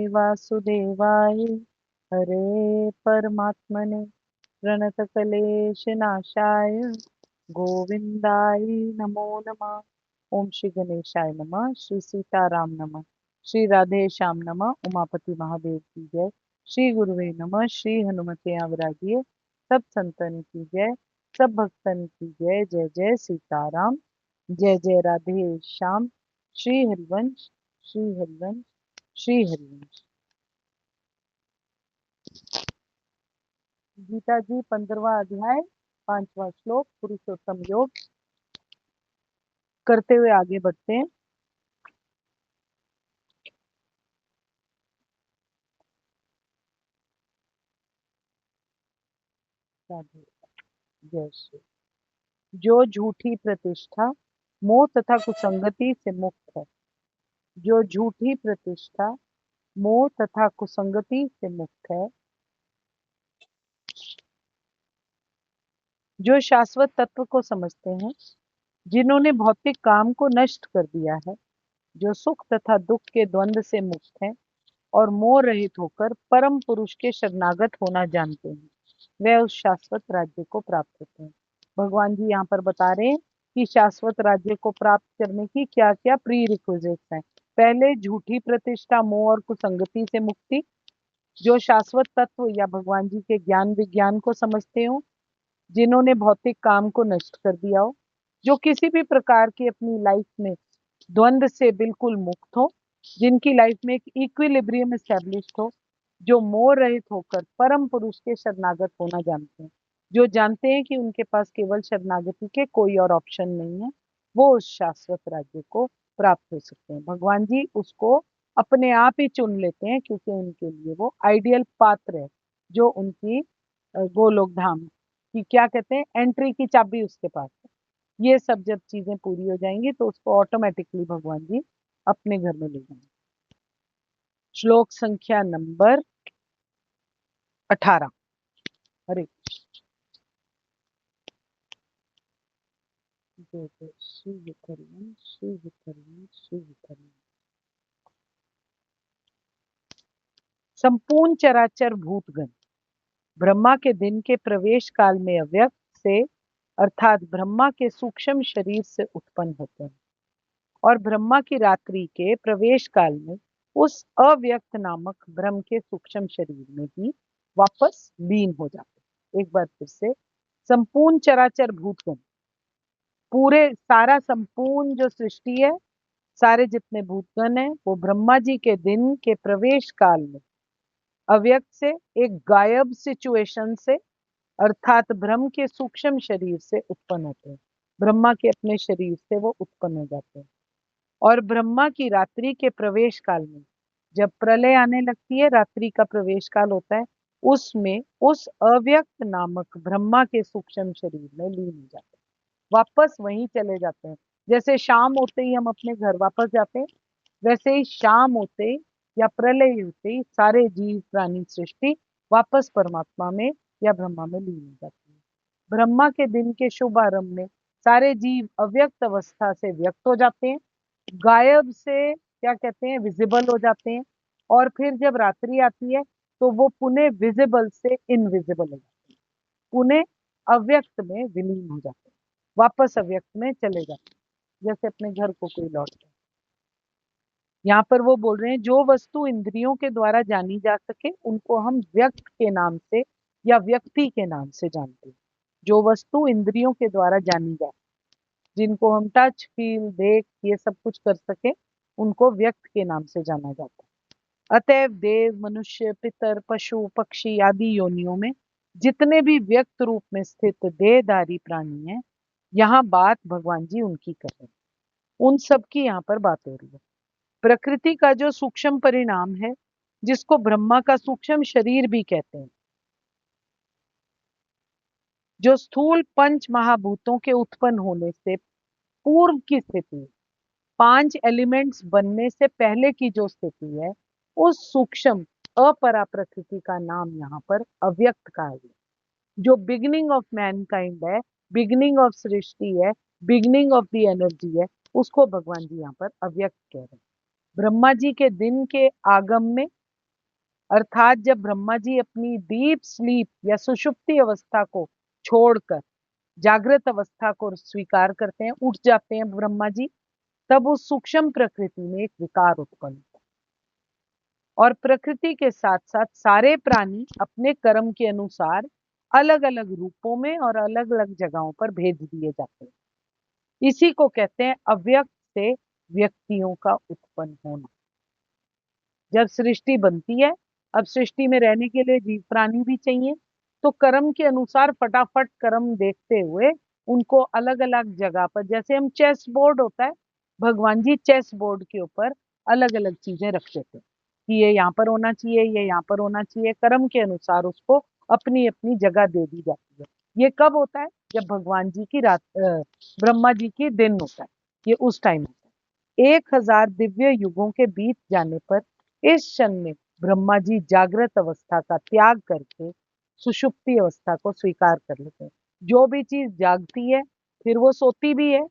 वासुदेवाय हरे परमात्मने प्रणतकलेशनाशाय गोविंदाय नमो नमः। ओम श्री गणेशाय नमः। श्री सीताराम नमः। श्री राधे श्याम नमः। उमापति महादेव की जय। श्री गुरुवे नमः। श्री हनुमते आवराजिए। सब संतन की जय। सब भक्तन की जय। जय जय सीताराम। जय जय राधे श्याम। श्री हरिवंश। श्री हरिवंश। श्री हरिवंश। गीता जी 15वां अध्याय 5वां श्लोक पुरुषोत्तम योग करते हुए आगे बढ़ते हैं। राधे जय श्री। जो झूठी प्रतिष्ठा मोह तथा कुसंगति से मुक्त है, जो झूठी प्रतिष्ठा मोह तथा कुसंगति से मुक्त है, जो शाश्वत तत्व को समझते हैं, जिन्होंने भौतिक काम को नष्ट कर दिया है, जो सुख तथा दुख के द्वंद्व से मुक्त हैं और मोह रहित होकर परम पुरुष के शरणागत होना जानते हैं, वे उस शाश्वत राज्य को प्राप्त होते हैं। भगवान जी यहाँ पर बता रहे हैं कि शाश्वत राज्य को प्राप्त करने की क्या क्या प्री रिक्विजिट्स हैं। पहले झूठी प्रतिष्ठा मोह और कुसंगति से मुक्ति, जो शाश्वत तत्व या भगवान जी के ज्ञान विज्ञान को समझते हो, जिन्होंने भौतिक काम को नष्ट कर दिया हो, जो किसी भी प्रकार की अपनी लाइफ में द्वंद्व से बिल्कुल मुक्त हो, जिनकी लाइफ में एक इक्विलिब्रियम एस्टेब्लिश्ड हो, जो मोह रहित होकर परम पुरुष के शरणागत होना जानते हैं, जो जानते हैं कि उनके पास केवल शरणागति के कोई और ऑप्शन नहीं है, वो उस शाश्वत राज्य को प्राप्त हो सकते हैं। भगवान जी उसको अपने आप ही चुन लेते हैं क्योंकि उनके लिए वो आइडियल पात्र है, जो उनकी गोलोक धाम की क्या कहते हैं एंट्री की चाबी उसके पास है। ये सब जब चीजें पूरी हो जाएंगी तो उसको ऑटोमेटिकली भगवान जी अपने घर में ले जाएंगे। श्लोक संख्या नंबर 18। हरे जय जय श्री विठल श्री विठल श्री विठल। संपूर्ण चराचर भूतगण ब्रह्मा के दिन के प्रवेश काल में अव्यक्त से अर्थात ब्रह्मा के सूक्ष्म शरीर से उत्पन्न होते हैं और ब्रह्मा की रात्रि के प्रवेश काल में उस अव्यक्त नामक ब्रह्म के सूक्ष्म शरीर में ही वापस लीन हो जाते हैं। एक बार फिर से, संपूर्ण चराचर भूतगण, पूरे सारा संपूर्ण जो सृष्टि है, सारे जितने भूतगण हैं, वो ब्रह्मा जी के दिन के प्रवेश काल में अव्यक्त से एक गायब सिचुएशन से अर्थात ब्रह्म के सूक्ष्म शरीर से उत्पन्न होते हैं। ब्रह्मा के अपने शरीर से वो उत्पन्न हो जाते हैं और ब्रह्मा की रात्रि के प्रवेश काल में जब प्रलय आने लगती है, रात्रि का प्रवेश काल होता है, उसमें उस अव्यक्त नामक ब्रह्मा के सूक्ष्म शरीर में लीन हो जाते हैं, वापस वहीं चले जाते हैं। जैसे शाम होते ही हम अपने घर वापस जाते हैं, वैसे ही शाम होते या प्रलय होते ही सारे जीव प्राणी सृष्टि वापस परमात्मा में या ब्रह्मा में लीन हो जाती है। ब्रह्मा के दिन के शुभ आरंभ में सारे जीव अव्यक्त अवस्था से व्यक्त हो जाते हैं, गायब से क्या कहते हैं विजिबल हो जाते हैं, और फिर जब रात्रि आती है तो वो पुनः विजिबल से इनविजिबल हो जाते हैं, पुनः अव्यक्त में विलीन हो जाते हैं, वापस अव्यक्त में चले जाते हैं, जैसे अपने घर को कोई लौटता है। यहाँ पर वो बोल रहे हैं जो वस्तु इंद्रियों के द्वारा जानी जा सके उनको हम व्यक्त के नाम से या व्यक्ति के नाम से जानते हैं। जो वस्तु इंद्रियों के द्वारा जानी जाए, जिनको हम टच फील देख ये सब कुछ कर सके, उनको व्यक्त के नाम से जाना जाता है। अतएव देव मनुष्य पितर पशु पक्षी आदि योनियों में जितने भी व्यक्त रूप में स्थित देहधारी प्राणी हैं, यहाँ बात भगवान जी उनकी कर रहे हैं, उन सब की यहाँ पर बात हो रही है। प्रकृति का जो सूक्ष्म परिणाम है, जिसको ब्रह्मा का सूक्ष्म शरीर भी कहते हैं, जो स्थूल पंच महाभूतों के उत्पन्न होने से पूर्व की स्थिति, 5 एलिमेंट्स बनने से पहले की जो स्थिति है, उस सूक्ष्म अपरा प्रकृति का नाम यहाँ पर अव्यक्त कहा गया। जो बिगिनिंग ऑफ मैनकाइंड है, बिगिनिंग ऑफ सृष्टि है, बिगिनिंग ऑफ द एनर्जी है, उसको भगवान जी यहाँ पर अव्यक्त कह रहे हैं। ब्रह्मा जी के दिन के आगम में अर्थात जब ब्रह्मा जी अपनी डीप स्लीप या सुषुप्ति अवस्था को छोड़कर जागृत अवस्था को स्वीकार करते हैं, उठ जाते हैं ब्रह्मा जी, तब उस सूक्ष्म प्रकृति में एक विकार उत्पन्न होता है और प्रकृति के साथ साथ सारे प्राणी अपने कर्म के अनुसार अलग अलग रूपों में और अलग अलग जगहों पर भेज दिए जाते हैं। इसी को कहते हैं अव्यक्त से व्यक्तियों का उत्पन्न होना। जब सृष्टि बनती है, अब सृष्टि में रहने के लिए जीव प्राणी भी चाहिए, तो कर्म के अनुसार फटाफट कर्म देखते हुए उनको अलग अलग जगह पर, जैसे हम चेस बोर्ड होता है, भगवान जी चेस बोर्ड के ऊपर अलग अलग चीजें रख देते हैं कि ये यहाँ पर होना चाहिए, ये यहाँ पर होना चाहिए। कर्म के अनुसार उसको अपनी अपनी जगह दे दी जाती है। ये कब होता है? जब भगवान जी की रात ब्रह्मा जी की दिन होता है, ये उस टाइम होता है। 1000 दिव्य युगों के बीत जाने पर इस क्षण में ब्रह्मा जी जागृत अवस्था का त्याग करके सुषुप्ति अवस्था को स्वीकार कर लेते हैं। जो भी चीज जागती है फिर वो सोती भी है।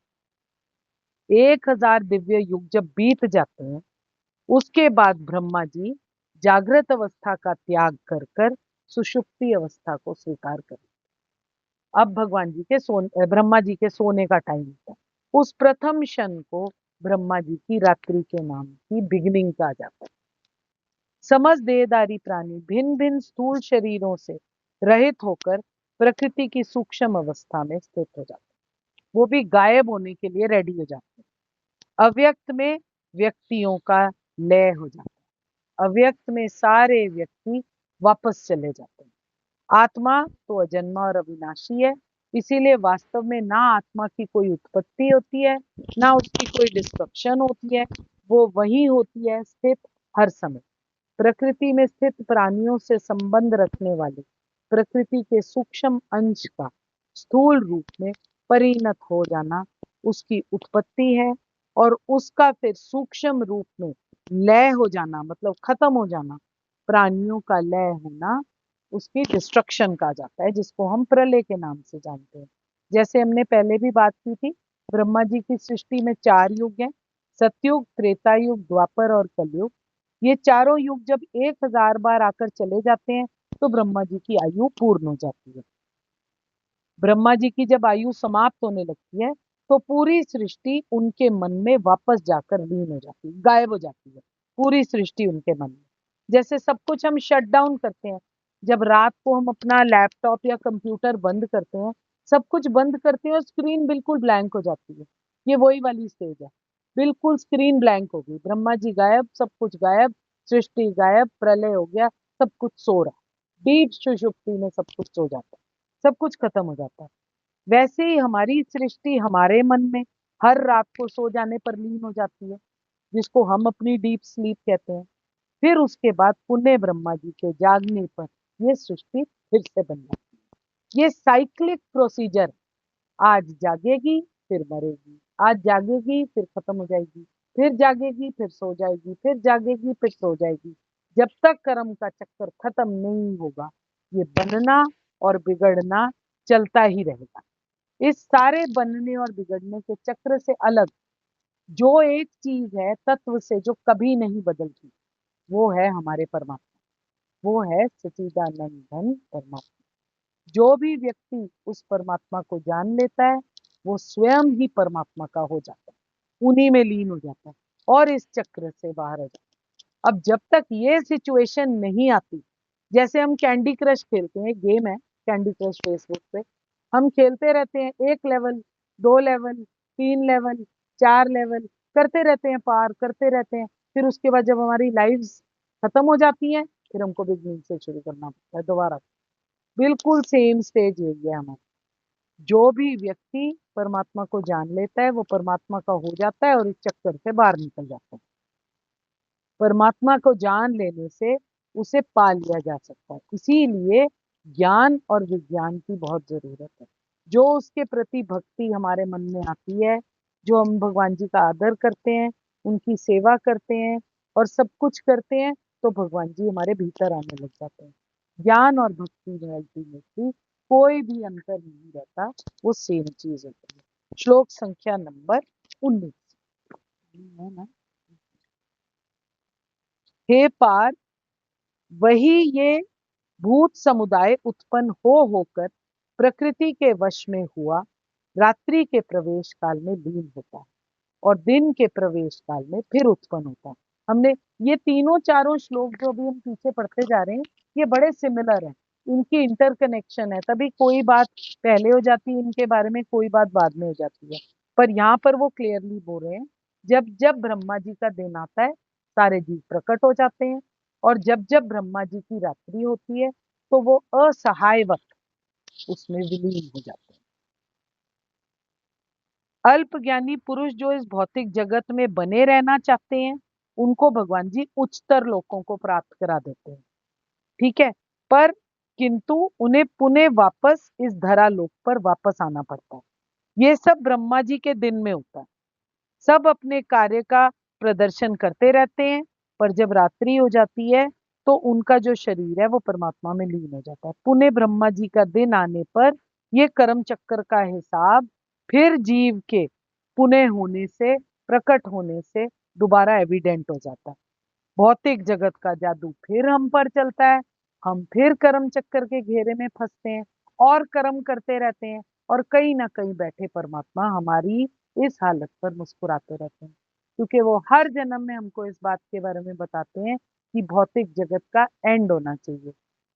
1000 दिव्य युग जब बीत जाते हैं, उसके बाद ब्रह्मा जी जागृत अवस्था का त्याग कर कर सुषुप्ति अवस्था को स्वीकार कर। अब भगवान जी के ब्रह्मा जी के सोने का टाइम होता है। उस प्रथम क्षण को ब्रह्मा जी की रात्रि के नाम की बिगिनिंग कहा जाता है। समझ देहधारी प्राणी भिन्न भिन्न स्थूल शरीरों से रहित होकर प्रकृति की सूक्ष्म अवस्था में स्थित हो जाते हैं। वो भी गायब होने के लिए रेडी हो जाते हैं। अव्यक्त में व्यक्तियों का लय हो जाता है। अव्यक्त में सारे व्यक्ति वापस चले जाते हैं। आत्मा तो अजन्मा और अविनाशी है, इसीलिए वास्तव में ना आत्मा की कोई उत्पत्ति होती है, ना उसकी कोई डिस्ट्रक्शन होती है। वो वही होती है स्थित हर समय। प्रकृति में स्थित प्राणियों से संबंध रखने वाले प्रकृति के सूक्ष्म अंश का स्थूल रूप में परिणत हो जाना उसकी उत्पत्ति है, और उसका फिर सूक्ष्म रूप में लय हो जाना, मतलब खत्म हो जाना, प्राणियों का लय होना उसकी डिस्ट्रक्शन कहा जाता है, जिसको हम प्रलय के नाम से जानते हैं। जैसे हमने पहले भी बात की थी, ब्रह्मा जी की सृष्टि में 4 युग हैं, सतयुग, त्रेता युग, द्वापर और कलयुग। ये चारों युग जब 1000 बार आकर चले जाते हैं तो ब्रह्मा जी की आयु पूर्ण हो जाती है। ब्रह्मा जी की जब आयु समाप्त होने लगती है तो पूरी सृष्टि उनके मन में वापस जाकर लीन हो जाती है, गायब हो जाती है पूरी सृष्टि उनके मन में। जैसे सब कुछ हम शट डाउन करते हैं, जब रात को हम अपना लैपटॉप या कंप्यूटर बंद करते हैं, सब कुछ बंद करते हैं और स्क्रीन बिल्कुल ब्लैंक हो जाती है। ये वही वाली स्टेज है, बिल्कुल स्क्रीन ब्लैंक हो गई, ब्रह्मा जी गायब, सब कुछ गायब, सृष्टि गायब, प्रलय हो गया, सब कुछ सो रहा है, डीप सुषुप्ति में सब कुछ सो जाता है, सब कुछ खत्म हो जाता है। वैसे ही हमारी सृष्टि हमारे मन में हर रात को सो जाने पर लीन हो जाती है, जिसको हम अपनी डीप स्लीप कहते हैं। फिर उसके बाद पुण्य ब्रह्मा जी के जागने पर ये सृष्टि फिर से बन जाती है। ये साइक्लिक प्रोसीजर, आज जागेगी फिर मरेगी, आज जागेगी फिर खत्म हो जाएगी, फिर जागेगी फिर सो जाएगी, फिर जागेगी फिर सो जाएगी। जब तक कर्म का चक्कर खत्म नहीं होगा, ये बनना और बिगड़ना चलता ही रहेगा। इस सारे बनने और बिगड़ने के चक्र से अलग जो एक चीज है तत्व से, जो कभी नहीं बदलती, वो है हमारे परमात्मा, वो है सच्चिदानंद घन परमात्मा। जो भी व्यक्ति उस परमात्मा को जान लेता है वो स्वयं ही परमात्मा का हो जाता है, उन्हीं में लीन हो जाता है और इस चक्र से बाहर हो जाता है। अब जब तक ये सिचुएशन नहीं आती, जैसे हम कैंडी क्रश खेलते हैं, गेम है कैंडी क्रश फेसबुक पे, हम खेलते रहते हैं, 1 लेवल, 2 लेवल, 3 लेवल, 4 लेवल करते रहते हैं, पार करते रहते हैं। फिर उसके बाद जब हमारी लाइव्स खत्म हो जाती हैं, फिर हमको बिगनिंग से शुरू करना पड़ता है दोबारा। बिल्कुल सेम स्टेज यही है हमारा। जो भी व्यक्ति परमात्मा को जान लेता है वो परमात्मा का हो जाता है और इस चक्कर से बाहर निकल जाता है। परमात्मा को जान लेने से उसे पा लिया जा सकता है, इसीलिए ज्ञान और विज्ञान की बहुत जरूरत है। जो उसके प्रति भक्ति हमारे मन में आती है, जो हम भगवान जी का आदर करते हैं, उनकी सेवा करते हैं और सब कुछ करते हैं, तो भगवान जी हमारे भीतर आने लग जाते हैं। ज्ञान और भक्ति में अल्टीमेटली कोई भी अंतर नहीं रहता, वो सेम चीज होती है। श्लोक संख्या नंबर 19 है ना। हे पार्थ, वही ये भूत समुदाय उत्पन्न हो होकर प्रकृति के वश में हुआ रात्रि के प्रवेश काल में लीन होता है और दिन के प्रवेश काल में फिर उत्पन्न होता है। हमने ये तीनों चारों श्लोक जो भी हम पीछे पढ़ते जा रहे हैं ये बड़े सिमिलर हैं, इनकी इंटरकनेक्शन है, तभी कोई बात पहले हो जाती है इनके बारे में, कोई बात बाद में हो जाती है। पर यहाँ पर वो क्लियरली बोल रहे हैं जब जब ब्रह्मा जी का दिन आता है सारे जीव प्रकट हो जाते हैं, और जब जब ब्रह्मा जी की रात्रि होती है तो वो असहायवत उसमें विलीन हो जाते हैं। अल्प ज्ञानी पुरुष जो इस भौतिक जगत में बने रहना चाहते हैं उनको भगवान जी उच्चतर लोकों को प्राप्त करा देते हैं, ठीक है। पर किंतु उन्हें पुनः वापस इस धरा लोक पर वापस आना पड़ता है। ये सब ब्रह्मा जी के दिन में होता है। सब अपने कार्य का प्रदर्शन करते रहते हैं, पर जब रात्रि हो जाती है तो उनका जो शरीर है वो परमात्मा में लीन हो जाता है। पुनः ब्रह्मा जी का दिन आने पर ये कर्म चक्कर का हिसाब फिर जीव के पुनः होने से, प्रकट होने से दोबारा एविडेंट हो जाता है। भौतिक जगत का जादू फिर हम पर चलता है, हम फिर कर्म चक्कर के घेरे में फंसते हैं और कर्म करते रहते हैं, और कहीं ना कहीं बैठे परमात्मा हमारी इस हालत पर मुस्कुराते रहते हैं, क्योंकि वो हर जन्म में हमको इस बात के बारे में बताते हैं कि भौतिक जगत का एंड होना चाहिए।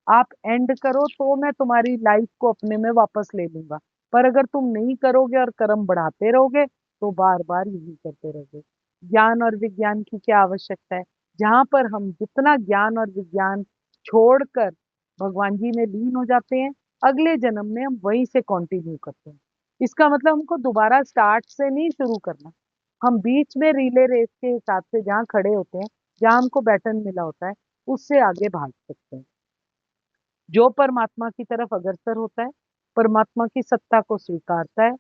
आप एंड करो तो मैं तुम्हारी लाइफ को अपने में वापस ले लूंगा, पर अगर तुम नहीं करोगे और कर्म बढ़ाते रहोगे तो बार बार यही करते रहोगे। ज्ञान और विज्ञान की क्या आवश्यकता है, जहां पर हम जितना ज्ञान और विज्ञान छोड़कर भगवान जी में लीन हो जाते हैं, अगले जन्म में हम वहीं से कंटिन्यू करते हैं। इसका मतलब हमको दोबारा स्टार्ट से नहीं शुरू करना, हम बीच में रिले रेस के हिसाब से जहाँ खड़े होते हैं, जहाँ हमको बैटन मिला होता है उससे आगे भाग सकते हैं। जो परमात्मा की तरफ अग्रसर होता है, परमात्मा की सत्ता को स्वीकारता है,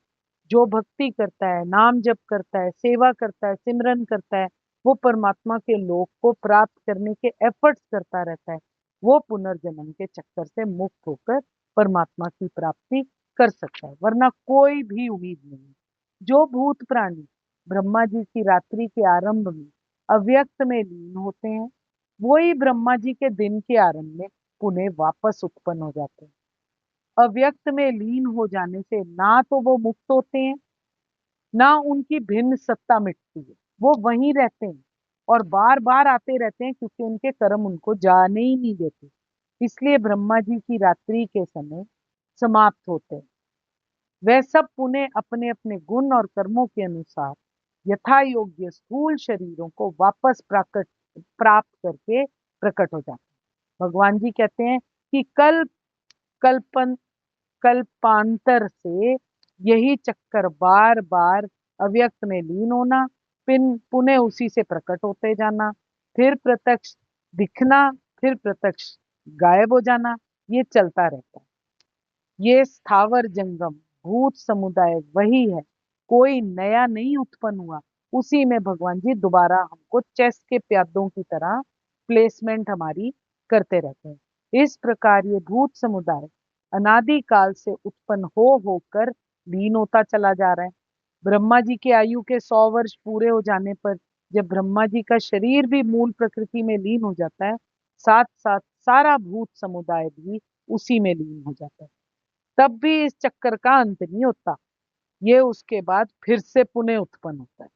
जो भक्ति करता है, नाम जप करता है, सेवा करता है, सिमरन करता है, वो परमात्मा के लोक को प्राप्त करने के एफर्ट्स करता रहता है, वो पुनर्जन्म के चक्कर से मुक्त होकर परमात्मा की प्राप्ति कर सकता है, वरना कोई भी उम्मीद नहीं है। जो भूत प्राणी ब्रह्मा जी की रात्रि के आरंभ में अव्यक्त में लीन होते हैं, वही ब्रह्मा जी के दिन के आरंभ में पुनः वापस उत्पन्न हो जाते हैं। अव्यक्त में लीन हो जाने से ना तो वो मुक्त होते हैं, ना उनकी भिन्न सत्ता मिटती है, वो वहीं रहते हैं और बार बार आते रहते हैं, क्योंकि उनके कर्म उनको जाने ही नहीं देते। इसलिए ब्रह्मा जी की रात्रि के समय समाप्त होते हैं। वह सब पुनः अपने अपने गुण और कर्मों के अनुसार यथा योग्य स्थूल शरीरों को वापस प्राप्त करके प्रकट हो जाते हैं। भगवान जी कहते हैं कि कल्पन कल्पांतर से यही चक्कर बार बार अव्यक्त में लीन होना, फिर पुनः उसी से प्रकट होते जाना, फिर प्रत्यक्ष दिखना, फिर प्रत्यक्ष गायब हो जाना, ये चलता रहता है। ये स्थावर जंगम भूत समुदाय वही है, कोई नया नहीं उत्पन्न हुआ। उसी में भगवान जी दोबारा हमको चेस के प्यादों की तरह प्लेसमेंट हमारी करते रहते हैं। इस प्रकार ये भूत समुदाय अनादि काल से उत्पन्न हो होकर लीन होता चला जा रहा है। ब्रह्मा जी के आयु के 100 वर्ष पूरे हो जाने पर जब ब्रह्मा जी का शरीर भी मूल प्रकृति में लीन हो जाता है, साथ साथ सारा भूत समुदाय भी उसी में लीन हो जाता है। तब भी इस चक्कर का अंत नहीं होता, ये उसके बाद फिर से पुनः उत्पन्न होता है।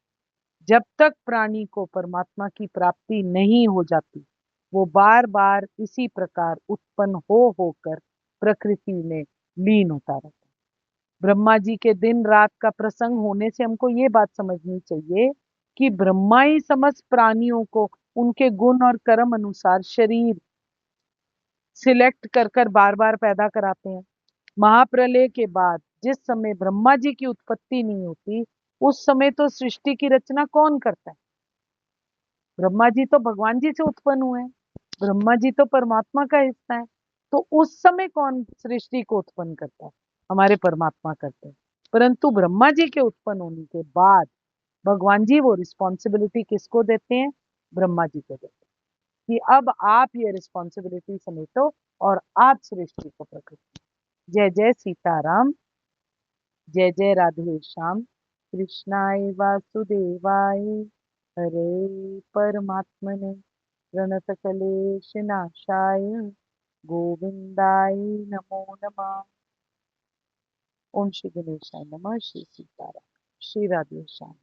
जब तक प्राणी को परमात्मा की प्राप्ति नहीं हो जाती, वो बार बार इसी प्रकार उत्पन्न हो होकर प्रकृति में लीन होता रहता है। ब्रह्मा जी के दिन रात का प्रसंग होने से हमको ये बात समझनी चाहिए कि ब्रह्मा ही समस्त प्राणियों को उनके गुण और कर्म अनुसार शरीर सिलेक्ट कर कर बार बार पैदा कराते हैं। महाप्रलय के बाद जिस समय ब्रह्मा जी की उत्पत्ति नहीं होती, उस समय तो सृष्टि की रचना कौन करता है? ब्रह्मा जी तो भगवान जी से उत्पन्न हुए हैं, ब्रह्मा जी तो परमात्मा का हिस्सा है। तो उस समय कौन सृष्टि को उत्पन्न करता है? हमारे परमात्मा करते हैं। परंतु ब्रह्मा जी के उत्पन्न होने के बाद भगवान जी वो रिस्पॉन्सिबिलिटी किसको देते हैं? ब्रह्मा जी को देते हैं कि अब आप ये रिस्पॉन्सिबिलिटी समेटो और आप सृष्टि को प्रकट करो। जय जय सीताराम, जय जय राधे श्याम, कृष्णाय वासुदेवाय, हरे परमात्मने प्रणतकलेशनाशाय गोविंदाय नमो नमः। ओम श्री गणेशाय नमः। श्री सीताराम। श्री राधे श्याम।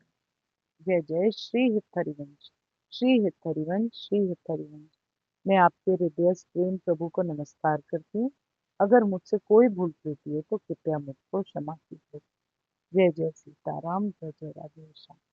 जय जय श्री हित हरिवंश। श्री हित हरिवंश। श्री हित हरिवंश। मैं आपके हृदय प्रेम प्रभु को नमस्कार करती हूँ। अगर मुझसे कोई भूल त्रुटि है तो कृपया मुझको क्षमा कीजिए। जय जय सीताराम। जय जय राधे श्याम।